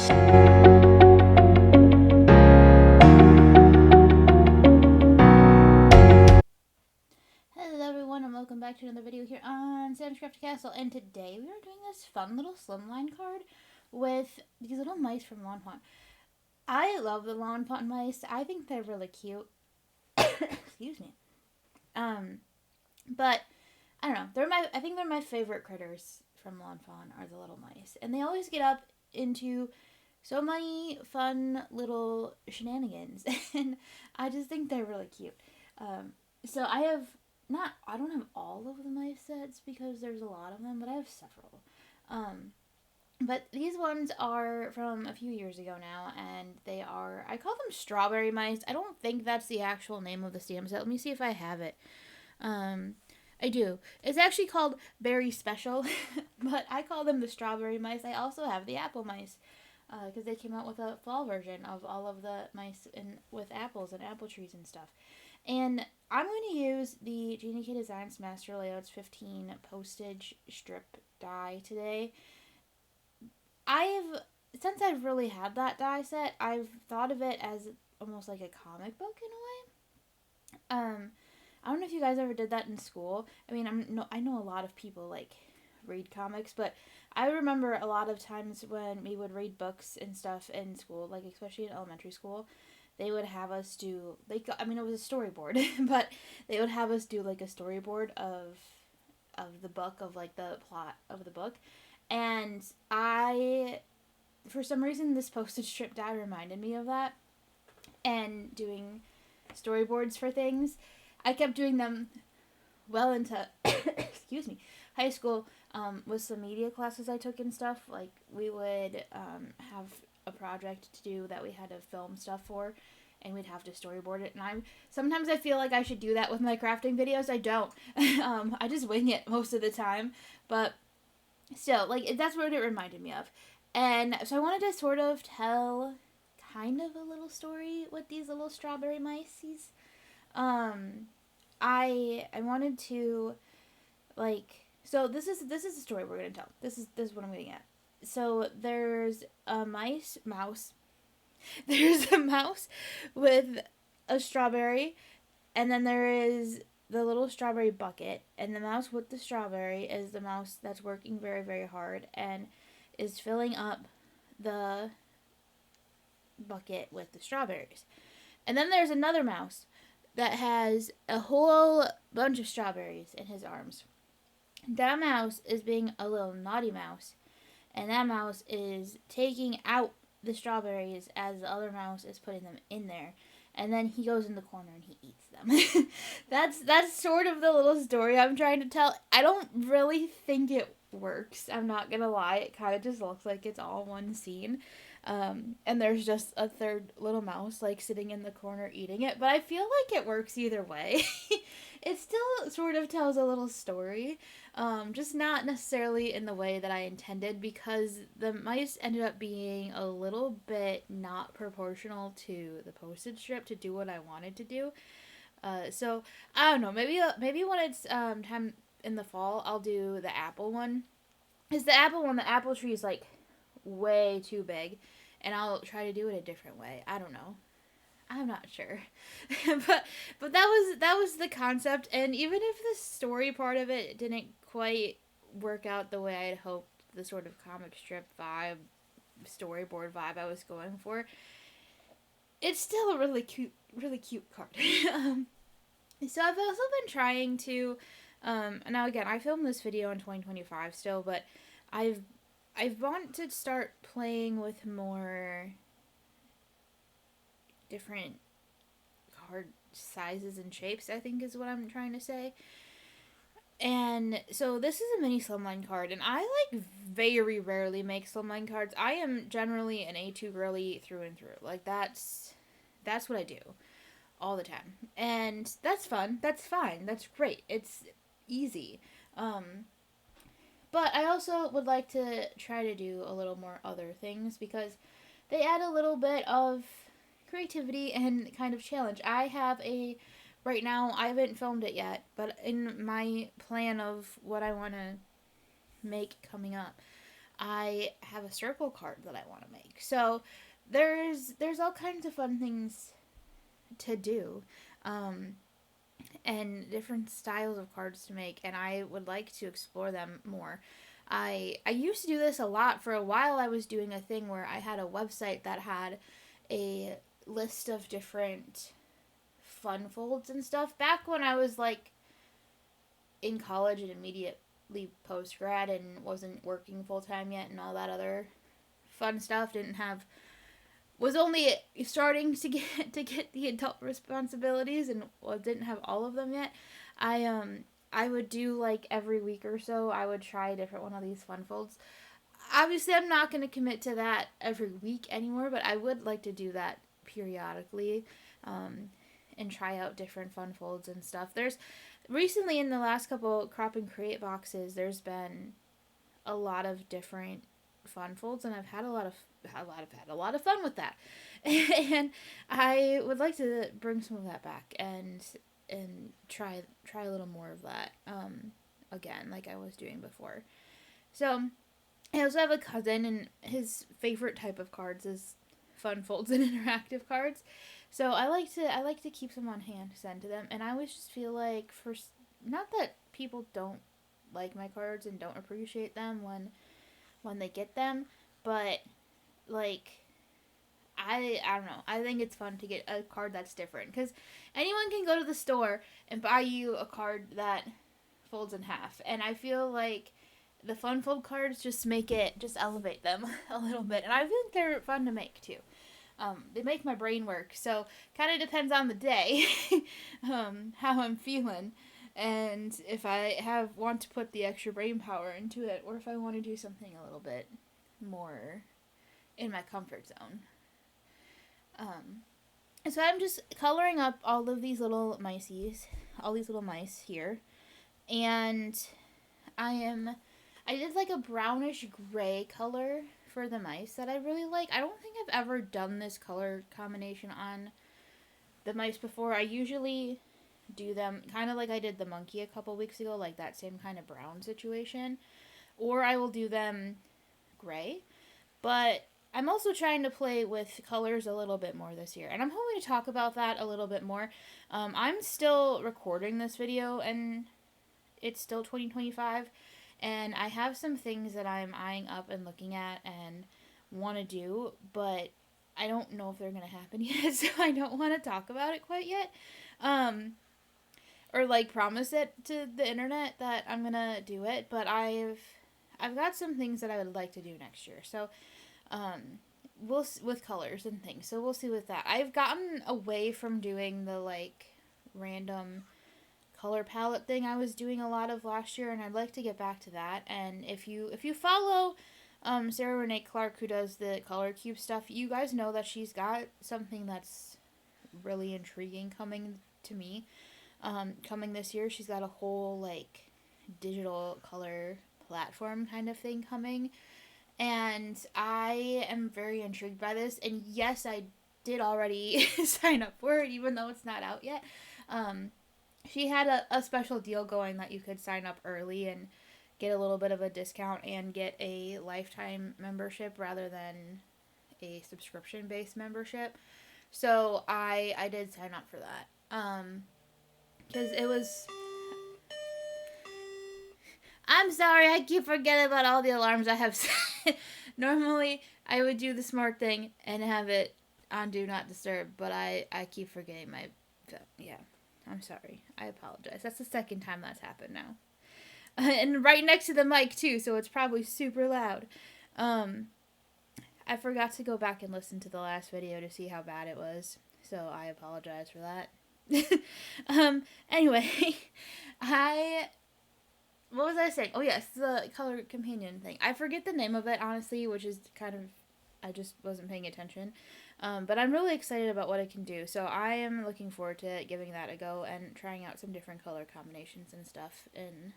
Hello everyone and welcome back to another video here on Sam's Crafty Castle, and today we are doing this fun little slimline card with these little mice from Lawn Fawn. I love the Lawn Fawn mice. I think they're really cute. Excuse me. But I don't know. I think they're my favorite critters from Lawn Fawn are the little mice. And they always get up into so many fun little shenanigans. And I just think they're really cute. So I don't have all of the mice sets because there's a lot of them, but I have several. But these ones are from a few years ago now, and I call them strawberry mice. I don't think that's the actual name of the stamp set. Let me see if I have it. I do. It's actually called Berry Special, but I call them the strawberry mice. I also have the apple mice, because they came out with a fall version of all of the mice with apples and apple trees and stuff. And I'm going to use the Genie K Designs Master Layouts 15 postage strip die today. Since I've really had that die set, I've thought of it as almost like a comic book in a way. I don't know if you guys ever did that in school. I mean, I know a lot of people like read comics, but I remember a lot of times when we would read books and stuff in school, like especially in elementary school, they would have us do it was a storyboard, but they would have us do like a storyboard of the book, of like the plot of the book. And for some reason, this postage strip die reminded me of that, and doing storyboards for things. I kept doing them well into excuse me, high school, with some media classes I took and stuff. Like we would have a project to do that we had to film stuff for, and we'd have to storyboard it. And sometimes I feel like I should do that with my crafting videos. I don't. I just wing it most of the time, but still, like, that's what it reminded me of. And so I wanted to sort of tell kind of a little story with these little strawberry mice. I wanted to, like, so this is the story we're gonna tell. This is what I'm getting at. So there's a mouse. There's a mouse with a strawberry, and then there is the little strawberry bucket, and the mouse with the strawberry is the mouse that's working very, very hard and is filling up the bucket with the strawberries. And then there's another mouse that has a whole bunch of strawberries in his arms. That mouse is being a little naughty mouse, and that mouse is taking out the strawberries as the other mouse is putting them in there. And then he goes in the corner and he eats them. That's sort of the little story I'm trying to tell. I don't really think it works. I'm not gonna lie. It kind of just looks like it's all one scene. And there's just a third little mouse like sitting in the corner eating it. But I feel like it works either way. It still sort of tells a little story. Just not necessarily in the way that I intended, because the mice ended up being a little bit not proportional to the postage strip to do what I wanted to do. So I don't know. Maybe when it's time in the fall, I'll do the apple one. Is the apple tree is like way too big, and I'll try to do it a different way. I don't know. I'm not sure. but that was the concept, and even if the story part of it didn't quite work out the way I had hoped, the sort of comic strip vibe, storyboard vibe I was going for, it's still a really cute card. So I've also been trying to now again, I filmed this video in 2025 still, but I want to start playing with more different card sizes and shapes, I think is what I'm trying to say. And so this is a mini slimline card, and I like very rarely make slimline cards. I am generally an A2 girly through and through. Like that's what I do all the time. And that's fun. That's fine. That's great. It's easy. But I also would like to try to do a little more other things, because they add a little bit of creativity and kind of challenge. Right now, I haven't filmed it yet, but in my plan of what I want to make coming up, I have a circle card that I want to make. So there's all kinds of fun things to do. Um, and different styles of cards to make, and I would like to explore them more. I used to do this a lot. For a while I was doing a thing where I had a website that had a list of different fun folds and stuff back when I was like in college and immediately post grad and wasn't working full time yet and all that other fun stuff. Didn't have was only starting to get the adult responsibilities and didn't have all of them yet. I would do like every week or so I would try a different one of these fun folds. Obviously I'm not going to commit to that every week anymore, but I would like to do that periodically, um, and try out different fun folds and stuff. There's recently in the last couple crop and create boxes there's been a lot of different fun folds, and I've had a lot of fun with that. And I would like to bring some of that back and try a little more of that, again, like I was doing before. So I also have a cousin, and his favorite type of cards is fun folds and interactive cards. So I like to keep some on hand to send to them, and I always just feel like, for not that people don't like my cards and don't appreciate them when they get them, but like I don't know. I think it's fun to get a card that's different, because anyone can go to the store and buy you a card that folds in half, and I feel like the fun fold cards just elevate them a little bit, and I think they're fun to make too. They make my brain work, so kind of depends on the day, how I'm feeling, and if I want to put the extra brain power into it, or if I want to do something a little bit more in my comfort zone. So I'm just coloring up all of these little mices, all these little mice here, and I did like a brownish gray color for the mice that I really like. I don't think I've ever done this color combination on the mice before. I usually do them kind of like I did the monkey a couple weeks ago, like that same kind of brown situation, or I will do them gray. But I'm also trying to play with colors a little bit more this year, and I'm hoping to talk about that a little bit more. I'm still recording this video, and it's still 2025, and I have some things that I'm eyeing up and looking at and want to do, but I don't know if they're going to happen yet, so I don't want to talk about it quite yet. Or like promise it to the internet that I'm going to do it, but I've got some things that I would like to do next year. So we'll with colors and things. So we'll see with that. I've gotten away from doing the like random color palette thing I was doing a lot of last year, and I'd like to get back to that. And if you follow Sarah Renee Clark, who does the color cube stuff, you guys know that she's got something that's really intriguing coming to me. Coming this year, she's got a whole like digital color platform kind of thing coming, and I am very intrigued by this. And yes, I did already sign up for it, even though it's not out yet. She had a special deal going that you could sign up early and get a little bit of a discount and get a lifetime membership rather than a subscription based membership. So I did sign up for that. Because it was. I'm sorry, I keep forgetting about all the alarms I have set. Normally, I would do the smart thing and have it on Do Not Disturb, but I keep forgetting my. Yeah, I'm sorry. I apologize. That's the second time that's happened now. And right next to the mic, too, so it's probably super loud. I forgot to go back and listen to the last video to see how bad it was, so I apologize for that. Anyway, what was I saying? Oh yes, the color companion thing. I forget the name of it, honestly, which is kind of, I just wasn't paying attention. But I'm really excited about what it can do, so I am looking forward to giving that a go and trying out some different color combinations and stuff in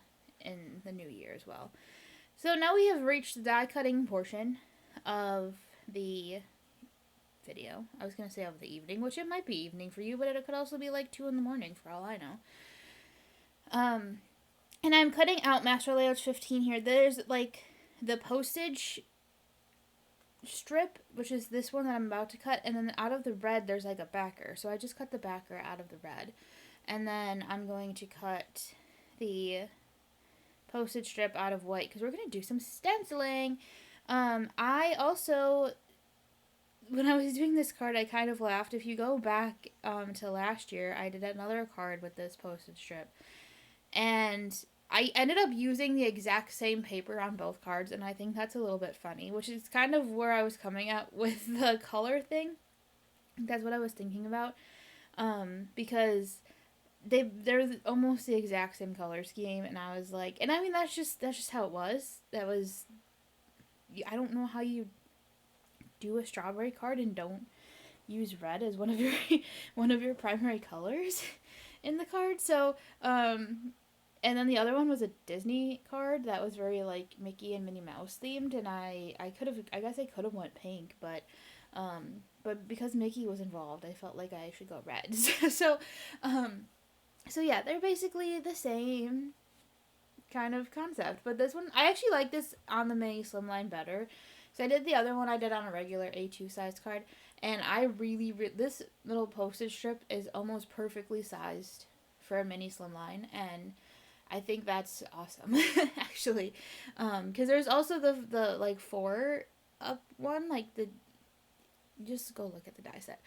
the new year as well. So now we have reached the die cutting portion of the video. I was going to say of the evening, which it might be evening for you, but it could also be like 2 in the morning for all I know. And I'm cutting out Master Layouts 15 here. There's like the postage strip, which is this one that I'm about to cut, and then out of the red there's like a backer. So I just cut the backer out of the red. And then I'm going to cut the postage strip out of white because we're going to do some stenciling. I also, when I was doing this card, I kind of laughed. If you go back to last year, I did another card with this postage strip. And I ended up using the exact same paper on both cards, and I think that's a little bit funny, which is kind of where I was coming at with the color thing. That's what I was thinking about. Because they're almost the exact same color scheme, and I was like, and I mean that's just how it was. I don't know how you do a strawberry card and don't use red as one of your primary colors in the card. So and then the other one was a Disney card that was very like Mickey and Minnie Mouse themed, and I guess I could have went pink, but because Mickey was involved, I felt like I should go red. So yeah, they're basically the same kind of concept. But this one, I actually like this on the mini slimline better. So I did the other one I did on a regular A2 size card. And I really, this little postage strip is almost perfectly sized for a mini slimline. And I think that's awesome, actually. Because there's also the like 4 up one, like the, just go look at the die set.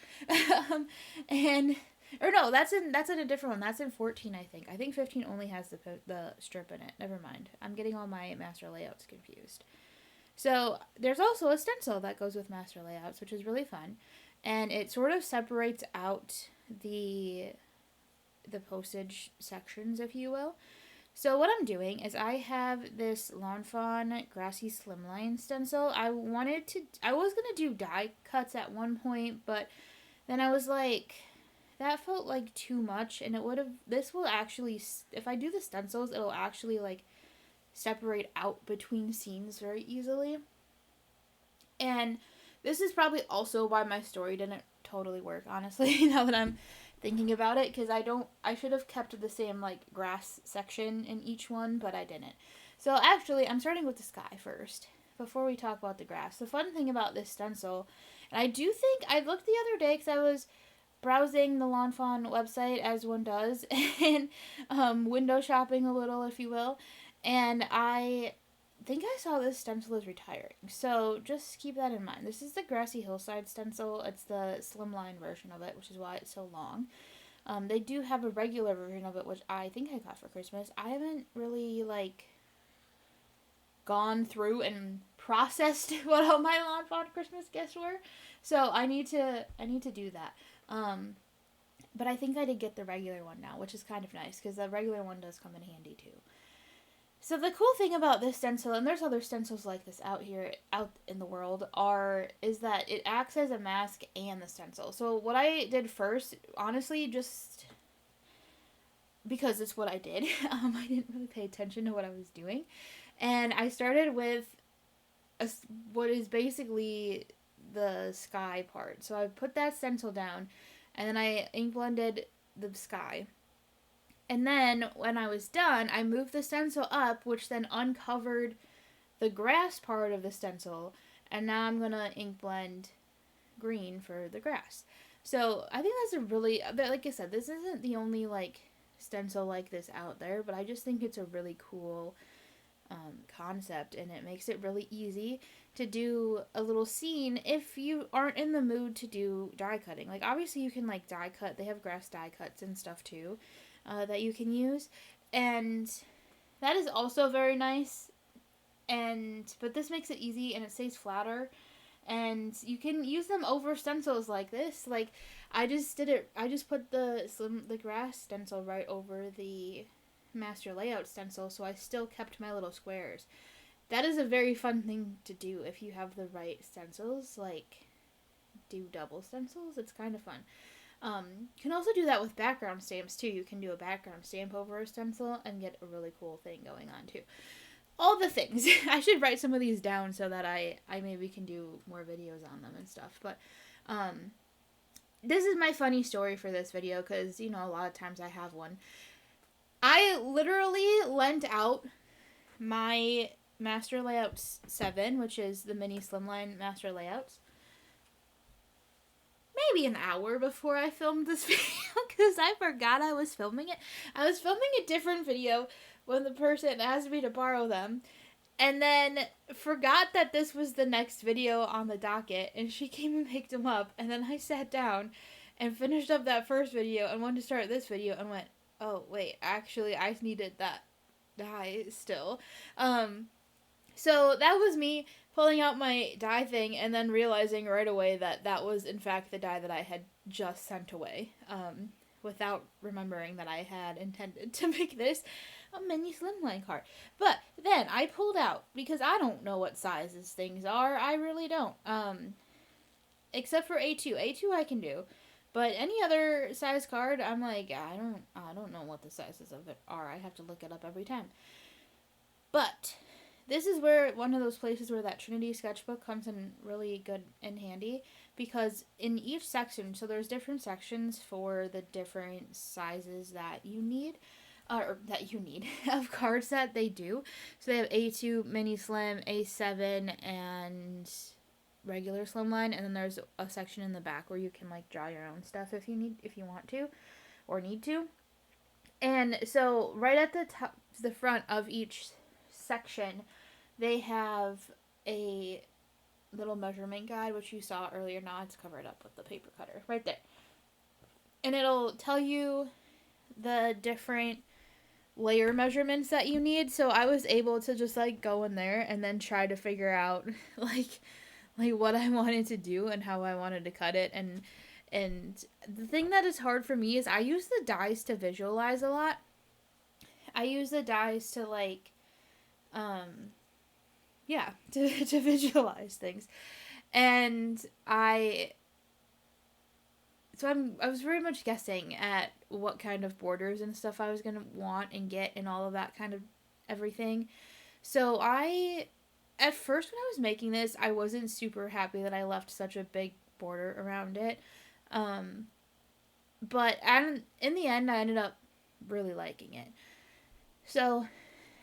And or no, that's in a different one. That's in 14, I think. I think 15 only has the strip in it. Never mind. I'm getting all my master layouts confused. So there's also a stencil that goes with master layouts, which is really fun, and it sort of separates out the postage sections, if you will. So what I'm doing is I have this Lawn Fawn Grassy Slimline stencil. I was gonna do die cuts at one point, but then I was like, that felt like too much, and this will actually, if I do the stencils, it'll actually like separate out between scenes very easily. And this is probably also why my story didn't totally work, honestly, now that I'm thinking about it, because I should have kept the same like grass section in each one, but I didn't. So actually, I'm starting with the sky first before we talk about the grass. The fun thing about this stencil, and I do think I looked the other day because I was browsing the Lawn Fawn website, as one does, and window shopping a little, if you will, and I think I saw this stencil is retiring, so just keep that in mind. This is the Grassy Hillside stencil. It's the slimline version of it, which is why it's so long. They do have a regular version of it, which I think I got for Christmas. I haven't really like gone through and processed what all my Lawn Fawn Christmas gifts were, so I need to do that. But I think I did get the regular one now, which is kind of nice because the regular one does come in handy too. So the cool thing about this stencil, and there's other stencils like this out in the world, is that it acts as a mask and the stencil. So what I did first, honestly, just because it's what I did, I didn't really pay attention to what I was doing, and I started with what is basically the sky part. So I put that stencil down, and then I ink blended the sky. And then when I was done, I moved the stencil up, which then uncovered the grass part of the stencil. And now I'm going to ink blend green for the grass. So I think that's a really, like I said, this isn't the only like stencil like this out there, but I just think it's a really cool concept, and it makes it really easy to do a little scene if you aren't in the mood to do die cutting. Like obviously you can like die cut, they have grass die cuts and stuff too that you can use, and that is also very nice, but this makes it easy and it stays flatter, and you can use them over stencils like this. Like I just put the grass stencil right over the master layout stencil, so I still kept my little squares. That is a very fun thing to do if you have the right stencils, like do double stencils. It's kind of fun. You can also do that with background stamps too. You can do a background stamp over a stencil and get a really cool thing going on too. All the things. I should write some of these down so that I maybe can do more videos on them and stuff. But this is my funny story for this video because, you know, a lot of times I have one. I literally lent out my Master Layouts 7, which is the mini slimline master layouts, maybe an hour before I filmed this video because I forgot I was filming it. I was filming a different video when the person asked me to borrow them, and then forgot that this was the next video on the docket, and she came and picked them up, and then I sat down and finished up that first video and wanted to start this video and went, oh wait, actually I needed that die still. So that was me pulling out my die thing and then realizing right away that that was in fact the die that I had just sent away, without remembering that I had intended to make this a mini slimline card. But then I pulled out, because I don't know what sizes things are. I really don't. Except for A2. A2 I can do. But any other size card, I'm like, I don't know what the sizes of it are. I have to look it up every time. But this is where one of those places where that Trinity sketchbook comes in really good and handy, because in each section, so there's different sections for the different sizes that you need, of cards that they do. So they have A2, mini slim, A7, and regular slimline, and then there's a section in the back where you can like draw your own stuff if you want to or need to. And so right at the top, the front of each section, they have a little measurement guide, which you saw earlier. Now it's covered up with the paper cutter right there, and it'll tell you the different layer measurements that you need. So I was able to just like go in there and then try to figure out like what I wanted to do and how I wanted to cut it. And the thing that is hard for me is I use the dies to visualize a lot. I use the dies to like to visualize things. And I was very much guessing at what kind of borders and stuff I was going to want and get and all of that kind of everything. So at first when I was making this, I wasn't super happy that I left such a big border around it. But in the end, I ended up really liking it. So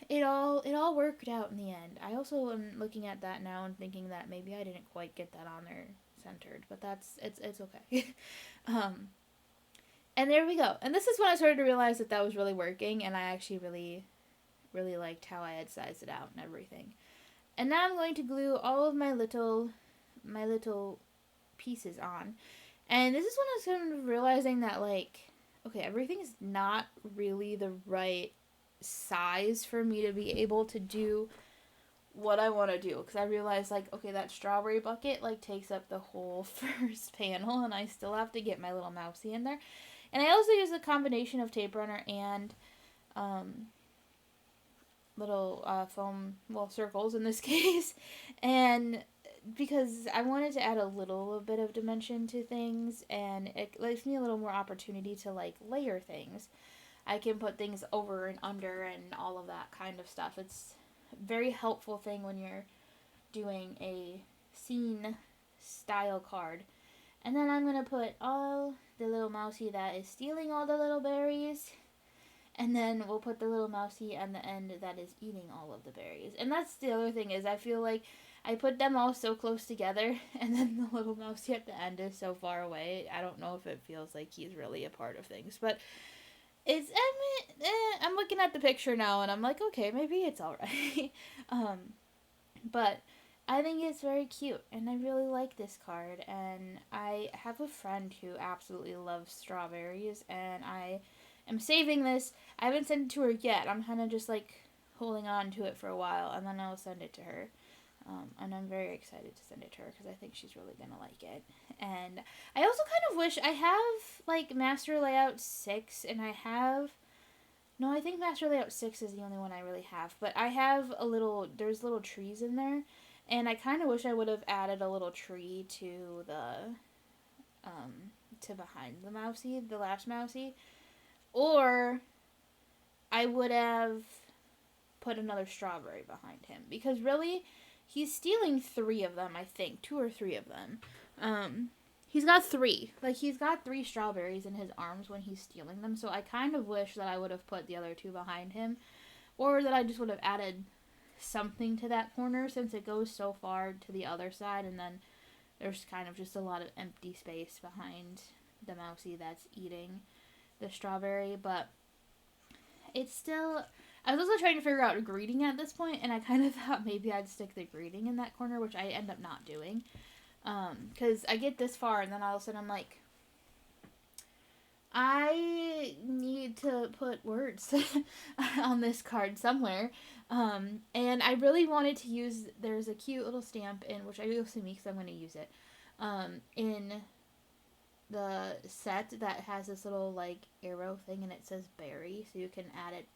it all worked out in the end. I also am looking at that now and thinking that maybe I didn't quite get that on there centered, but it's okay. And there we go. And this is when I started to realize that was really working, and I actually really, really liked how I had sized it out and everything. And now I'm going to glue all of my little pieces on. And this is when I was kind of realizing that, like, okay, everything's not really the right size for me to be able to do what I want to do. Because I realized, like, okay, that strawberry bucket, like, takes up the whole first panel, and I still have to get my little mousey in there. And I also use a combination of tape runner and little foam, circles in this case. And because I wanted to add a little bit of dimension to things, and it gives me a little more opportunity to like layer things. I can put things over and under and all of that kind of stuff. It's a very helpful thing when you're doing a scene style card. And then I'm going to put all the little mousey that is stealing all the little berries. And then we'll put the little mousey on the end that is eating all of the berries. And that's the other thing, is I feel like I put them all so close together, and then the little mousey at the end is so far away. I don't know if it feels like he's really a part of things, but I'm looking at the picture now, and I'm like, okay, maybe it's alright. But I think it's very cute, and I really like this card, and I have a friend who absolutely loves strawberries, and I am saving this. I haven't sent it to her yet. I'm kind of just like holding on to it for a while, and then I'll send it to her. And I'm very excited to send it to her because I think she's really going to like it. And I also kind of wish I have like Master Layout 6, and I think Master Layout 6 is the only one I really have, but I have there's little trees in there, and I kind of wish I would have added a little tree to to behind the mousey, the last mousey, or I would have put another strawberry behind him, because really, he's stealing 3 of them, I think. 2 or 3 of them. He's got 3. Like, he's got 3 strawberries in his arms when he's stealing them. So I kind of wish that I would have put the other 2 behind him. Or that I just would have added something to that corner since it goes so far to the other side, and then there's kind of just a lot of empty space behind the mousey that's eating the strawberry. But it's still, I was also trying to figure out a greeting at this point, and I kind of thought maybe I'd stick the greeting in that corner, which I end up not doing. Because I get this far, and then all of a sudden I'm like, I need to put words on this card somewhere. And I really wanted to use, there's a cute little stamp in, which I will see me because I'm going to use it, in the set that has this little like arrow thing and it says berry, so you can add it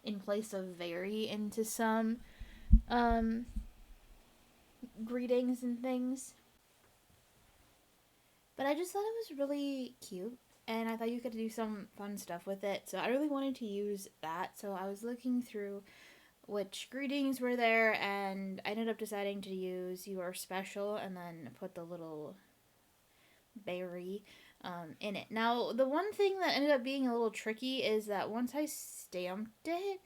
in place of very into some greetings and things. But I just thought it was really cute, and I thought you could do some fun stuff with it, so I really wanted to use that. So I was looking through which greetings were there, and I ended up deciding to use "You Are Special" and then put the little berry in it. Now, the one thing that ended up being a little tricky is that once I stamped it,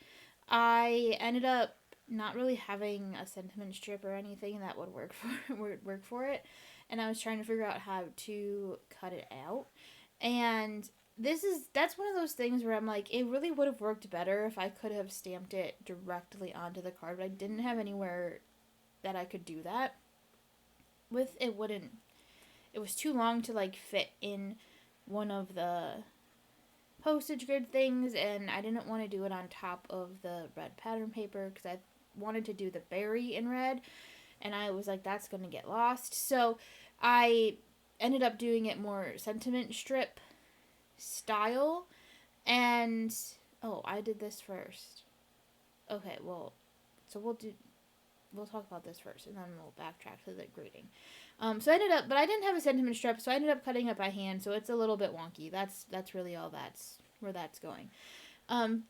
I ended up not really having a sentiment strip or anything that would work for it, and I was trying to figure out how to cut it out. And that's one of those things where I'm like, it really would have worked better if I could have stamped it directly onto the card, but I didn't have anywhere that I could do that with. It was too long to like fit in one of the postage grid things, and I didn't want to do it on top of the red pattern paper because I wanted to do the berry in red, and I was like, that's going to get lost. So I ended up doing it more sentiment strip style, and I did this first. Okay, well, so we'll talk about this first, and then we'll backtrack to the greeting. So I ended up, but I didn't have a sentiment strip, so I ended up cutting it by hand, so it's a little bit wonky. That's really all that's where that's going.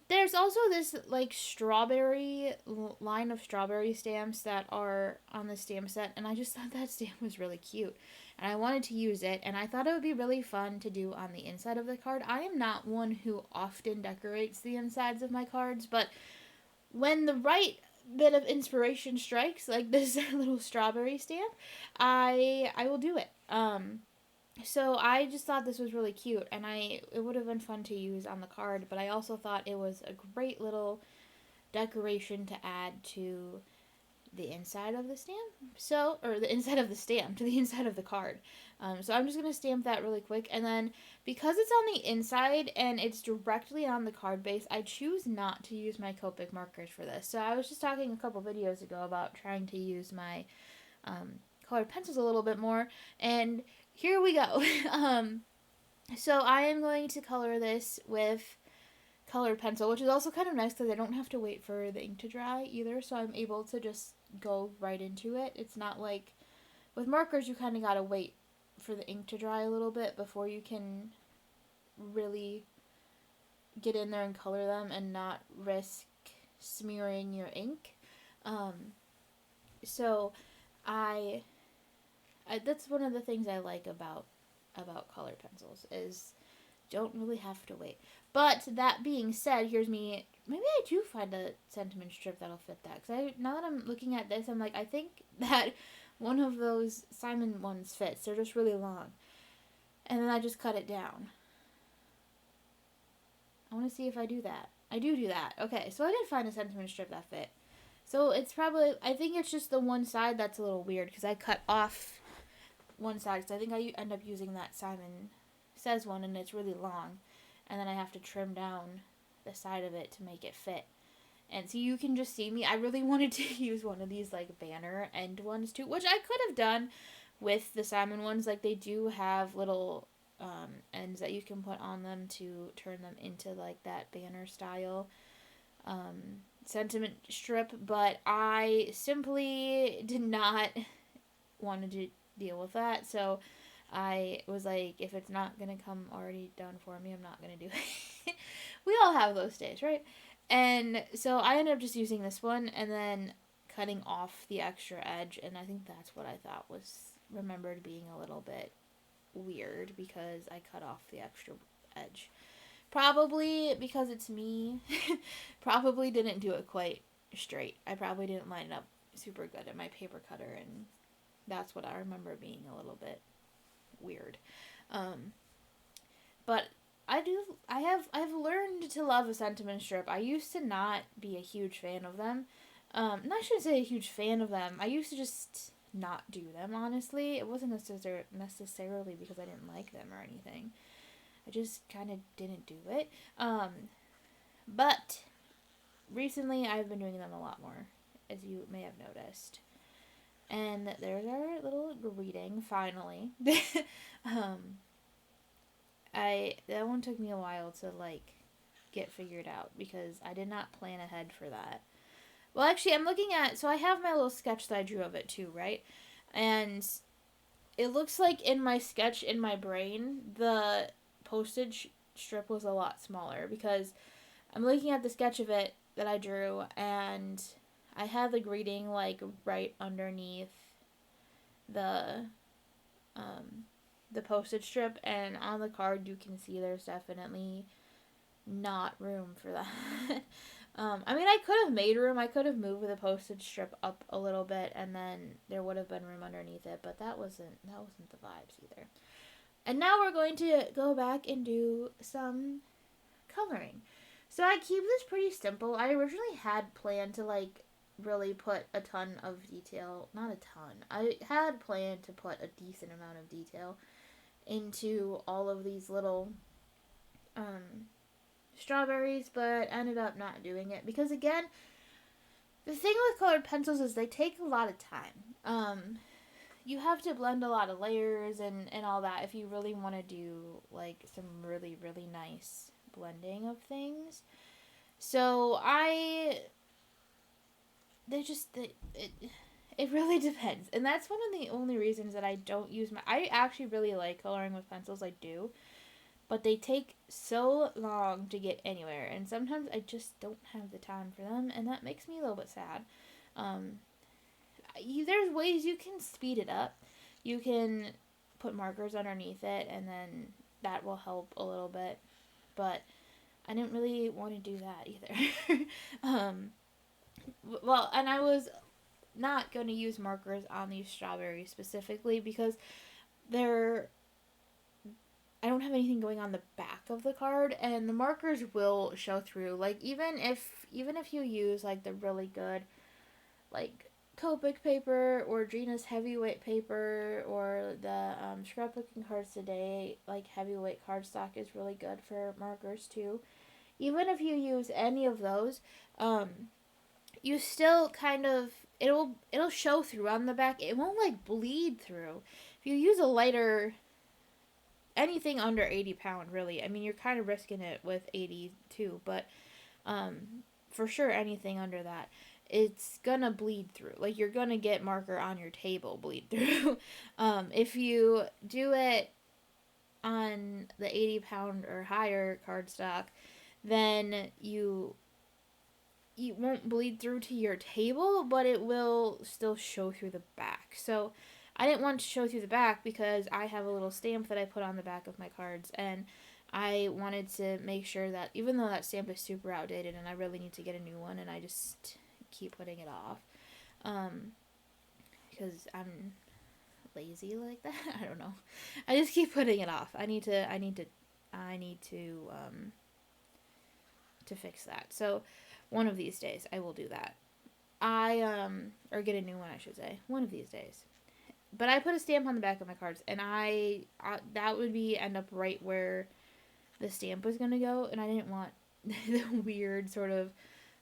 There's also this like strawberry line of strawberry stamps that are on the stamp set, and I just thought that stamp was really cute, and I wanted to use it, and I thought it would be really fun to do on the inside of the card. I am not one who often decorates the insides of my cards, but when the right bit of inspiration strikes, like this little strawberry stamp, I will do it. So I just thought this was really cute, and it would have been fun to use on the card, but I also thought it was a great little decoration to add to the inside of the stamp. So, or the inside of the stamp, to the inside of the card. So I'm just going to stamp that really quick, and then because it's on the inside and it's directly on the card base, I choose not to use my Copic markers for this. So I was just talking a couple videos ago about trying to use my colored pencils a little bit more, and here we go. So I am going to color this with colored pencil, which is also kind of nice because I don't have to wait for the ink to dry either, so I'm able to just go right into it. It's not like with markers you kind of gotta wait for the ink to dry a little bit before you can really get in there and color them and not risk smearing your ink. So I that's one of the things I like about colored pencils is don't really have to wait. But that being said, here's me. Maybe I do find a sentiment strip that'll fit that. Because now that I'm looking at this, I'm like, I think that one of those Simon ones fits. They're just really long. And then I just cut it down. I want to see if I do that. I do that. Okay, so I did find a sentiment strip that fit. So it's probably, I think it's just the one side that's a little weird. Because I cut off one side. Because I think I end up using that Simon Says one, and it's really long. And then I have to trim down the side of it to make it fit. And so you can just see me. I really wanted to use one of these like banner end ones too, which I could have done with the Simon ones. Like they do have little ends that you can put on them to turn them into like that banner style sentiment strip. But I simply did not want to deal with that. So I was like, if it's not going to come already done for me, I'm not going to do it. We all have those days, right? And so I ended up just using this one and then cutting off the extra edge. And I think that's what I thought was remembered being a little bit weird because I cut off the extra edge. Probably because it's me. Probably didn't do it quite straight. I probably didn't line it up super good in my paper cutter, and that's what I remember being a little bit weird. Um, but I've learned to love a sentiment strip. I used to not be a huge fan of them. I shouldn't say a huge fan of them. I used to just not do them, honestly. It wasn't necessarily because I didn't like them or anything. I just kind of didn't do it. But recently I've been doing them a lot more, as you may have noticed. And there's our little greeting, finally. um, that one took me a while to, like, get figured out, because I did not plan ahead for that. Well, actually, I'm looking at, so I have my little sketch that I drew of it too, right? And it looks like in my sketch in my brain, the postage strip was a lot smaller, because I'm looking at the sketch of it that I drew, and I had the greeting, like, right underneath the the postage strip, and on the card you can see there's definitely not room for that. I mean, I could have made room. I could have moved the postage strip up a little bit, and then there would have been room underneath it, but that wasn't the vibes either. And now we're going to go back and do some coloring. So I keep this pretty simple. I originally had planned to, like, really put a ton of detail. Not a ton. I had planned to put a decent amount of detail into all of these little strawberries, but ended up not doing it, because, again, the thing with colored pencils is they take a lot of time. You have to blend a lot of layers and all that if you really want to do, like, some really, really nice blending of things. So it really depends. And that's one of the only reasons that I don't use I actually really like coloring with pencils, I do. But they take so long to get anywhere, and sometimes I just don't have the time for them, and that makes me a little bit sad. There's ways you can speed it up. You can put markers underneath it, and then that will help a little bit. But I didn't really want to do that either. Well, and I was not going to use markers on these strawberries specifically, because they're I don't have anything going on the back of the card, and the markers will show through. Like, even if you use, like, the really good, like, Copic paper or Gina's heavyweight paper, or the Scrapbooking Cards Today, like, heavyweight cardstock is really good for markers too. Even if you use any of those, you still kind of it'll show through on the back. It won't, like, bleed through. If you use a lighter, anything under 80 pound, really. I mean, you're kind of risking it with 80 too, but for sure anything under that, it's gonna bleed through. Like, you're gonna get marker on your table bleed through. If you do it on the 80 pound or higher cardstock, then you won't bleed through to your table, but it will still show through the back. So I didn't want to show through the back, because I have a little stamp that I put on the back of my cards, and I wanted to make sure that, even though that stamp is super outdated and I really need to get a new one, and I just keep putting it off, because I'm lazy like that. I don't know. I just keep putting it off. I need to fix that. So one of these days I will do that. Or get a new one, I should say. One of these days. But I put a stamp on the back of my cards, and that would end up right where the stamp was going to go, and I didn't want the weird sort of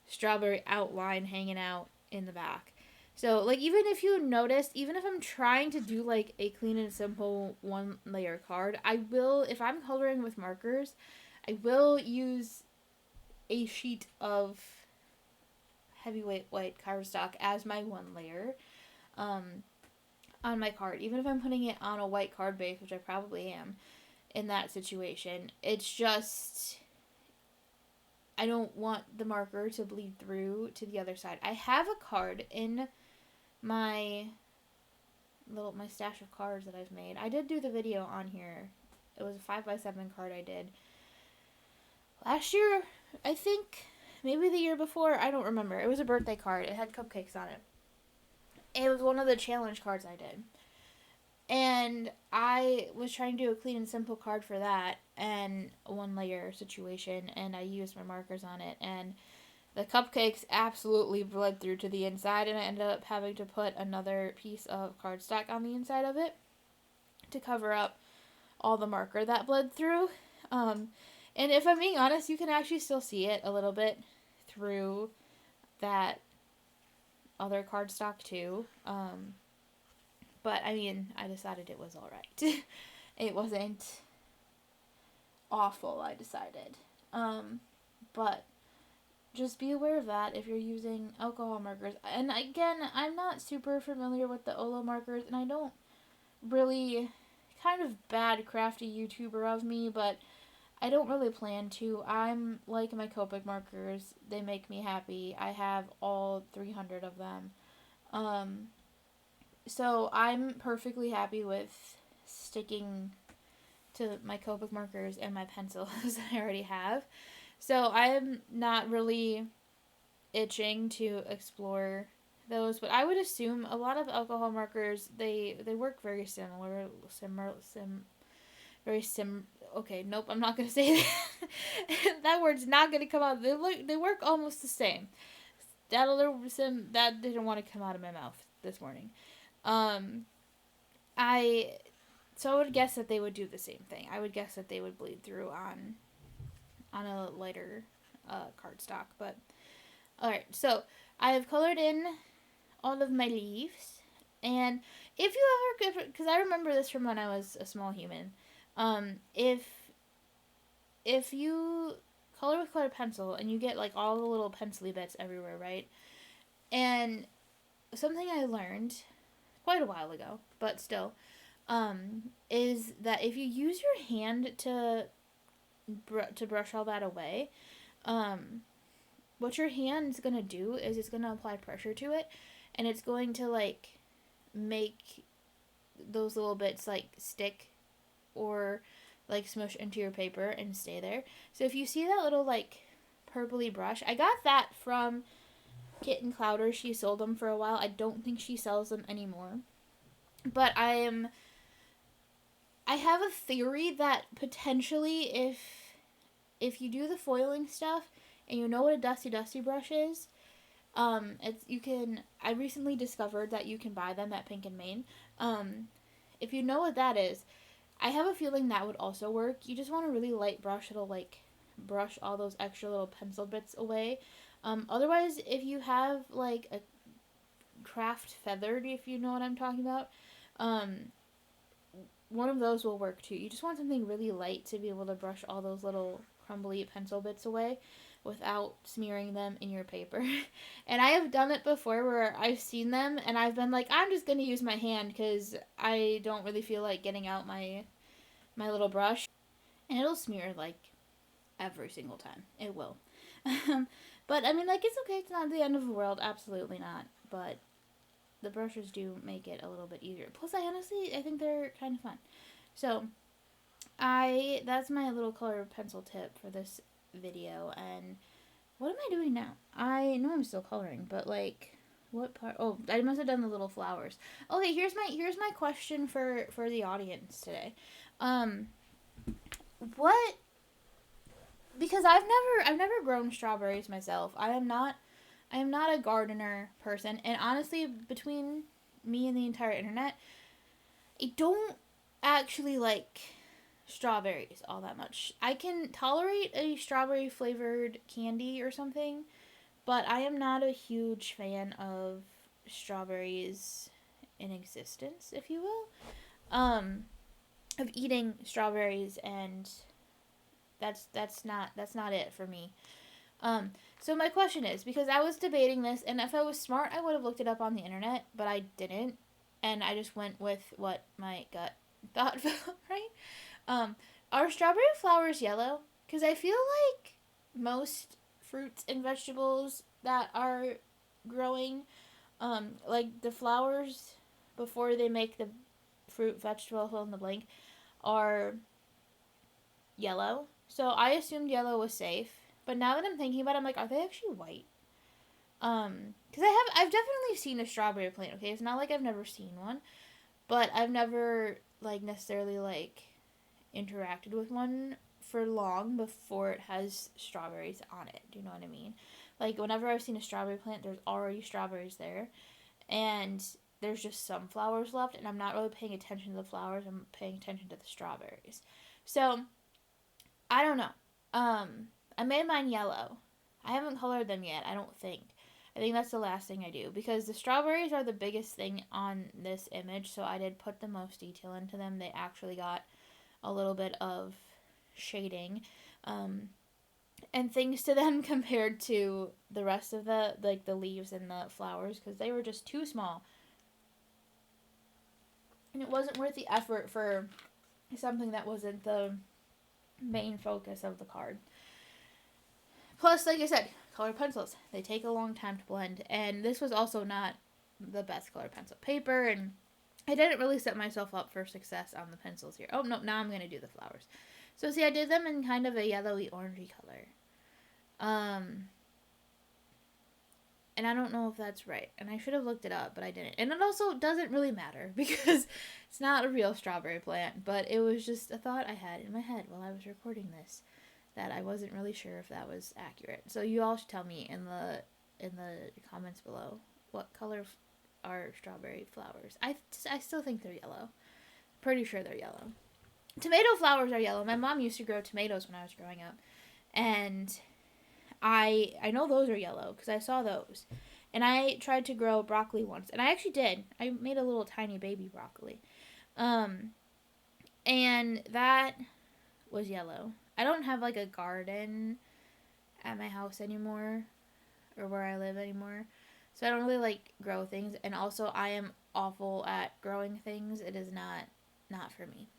strawberry outline hanging out in the back. So, like, even if you noticed, even if I'm trying to do, like, a clean and simple one layer card, I will, if I'm coloring with markers, I will use a sheet of heavyweight white cardstock as my one layer on my card. Even if I'm putting it on a white card base, which I probably am in that situation, it's just, I don't want the marker to bleed through to the other side. I have a card in my stash of cards that I've made. I did do the video on here. It was a 5x7 card I did last year, I think. maybe the year before. I don't remember. It was a birthday card. It had cupcakes on it. It was one of the challenge cards I did. And I was trying to do a clean and simple card for that and one layer situation, and I used my markers on it, and the cupcakes absolutely bled through to the inside, and I ended up having to put another piece of cardstock on the inside of it to cover up all the marker that bled through. And if I'm being honest, you can actually still see it a little bit through that other cardstock too. But I mean, I decided it was alright. It wasn't awful, I decided. But just be aware of that if you're using alcohol markers. And again, I'm not super familiar with the Olo markers, and I don't really, kind of bad crafty YouTuber of me, but I don't really plan to. I'm like my Copic markers. They make me happy. I have all 300 of them. So I'm perfectly happy with sticking to my Copic markers and my pencils that I already have. So I'm not really itching to explore those, but I would assume a lot of alcohol markers, they work very okay, nope, I'm not gonna say that. That word's not gonna come out. They work almost the same. That didn't want to come out of my mouth this morning. I so I would guess that they would do the same thing. I would guess that they would bleed through on a lighter cardstock. But alright, so I have colored in all of my leaves, and if you ever, because I remember this from when I was a small human, if you color with colored pencil and you get like all the little pencily bits everywhere, right? And something I learned quite a while ago, but still, is that if you use your hand to brush all that away, what your hand's gonna do is it's gonna apply pressure to it, and it's going to like make those little bits like stick or like smush into your paper and stay there. So if you see that little like purpley brush, I got that from Kitten Clowder. She sold them for a while. I don't think she sells them anymore. But I have a theory that potentially if you do the foiling stuff and you know what a dusty brush is, I recently discovered that you can buy them at Pink and Main. If you know what that is, I have a feeling that would also work. You just want a really light brush that'll like brush all those extra little pencil bits away. Otherwise, if you have like a craft feathered, if you know what I'm talking about, one of those will work too. You just want something really light to be able to brush all those little crumbly pencil bits away without smearing them in your paper. And I have done it before where I've seen them and I've been like, I'm just going to use my hand because I don't really feel like getting out my little brush. And it'll smear like every single time. It will. But I mean, like, it's okay. It's not the end of the world. Absolutely not. But the brushes do make it a little bit easier. Plus, I think they're kind of fun. So, that's my little color pencil tip for this video. And what am I doing now? I know I'm still coloring, but like, what part? Oh, I must have done the little flowers. Okay, here's my question for the audience today. What? Because I've never grown strawberries myself. I am not a gardener person, and honestly, between me and the entire internet, I don't actually like strawberries all that much. I can tolerate a strawberry flavored candy or something, but I am not a huge fan of strawberries in existence, if you will. Of eating strawberries, and that's not it for me. So my question is, because I was debating this, and if I was smart, I would have looked it up on the internet, but I didn't, and I just went with what my gut thought felt right. Are strawberry flowers yellow? Because I feel like most fruits and vegetables that are growing, like the flowers before they make the fruit, vegetable, fill in the blank, are yellow. So I assumed yellow was safe. But now that I'm thinking about it, I'm like, are they actually white? Because I've definitely seen a strawberry plant. Okay, it's not like I've never seen one, but I've never like necessarily like interacted with one for long before it has strawberries on it. Do you know what I mean? Like whenever I've seen a strawberry plant, there's already strawberries there, and there's just some flowers left, and I'm not really paying attention to the flowers. I'm paying attention to the strawberries. So I don't know. I made mine yellow. I haven't colored them yet. I don't think. I think that's the last thing I do because the strawberries are the biggest thing on this image. So I did put the most detail into them. They actually got a little bit of shading, um, and things to them compared to the rest of the like the leaves and the flowers because they were just too small, and it wasn't worth the effort for something that wasn't the main focus of the card. Plus, like I said, colored pencils, they take a long time to blend, and this was also not the best colored pencil paper, and I didn't really set myself up for success on the pencils here. Oh no, now I'm gonna do the flowers. So see, I did them in kind of a yellowy orangey color. And I don't know if that's right. And I should have looked it up, but I didn't. And it also doesn't really matter because it's not a real strawberry plant, but it was just a thought I had in my head while I was recording this that I wasn't really sure if that was accurate. So you all should tell me in the comments below what color are strawberry flowers. I still think they're yellow. Pretty sure they're yellow. Tomato flowers are yellow. My mom used to grow tomatoes when I was growing up, and I know those are yellow because I saw those. And I tried to grow broccoli once, and I actually did. I made a little tiny baby broccoli. Um and that was yellow. I don't have like a garden at my house anymore or where I live anymore. So I don't really like grow things, and also I am awful at growing things. It is not for me.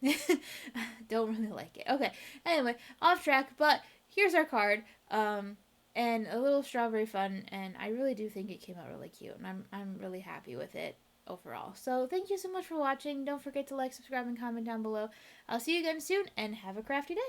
Don't really like it. Okay. Anyway, off track, but here's our card. And a little strawberry fun, and I really do think it came out really cute, and I'm really happy with it overall. So thank you so much for watching. Don't forget to like, subscribe, and comment down below. I'll see you again soon, and have a crafty day.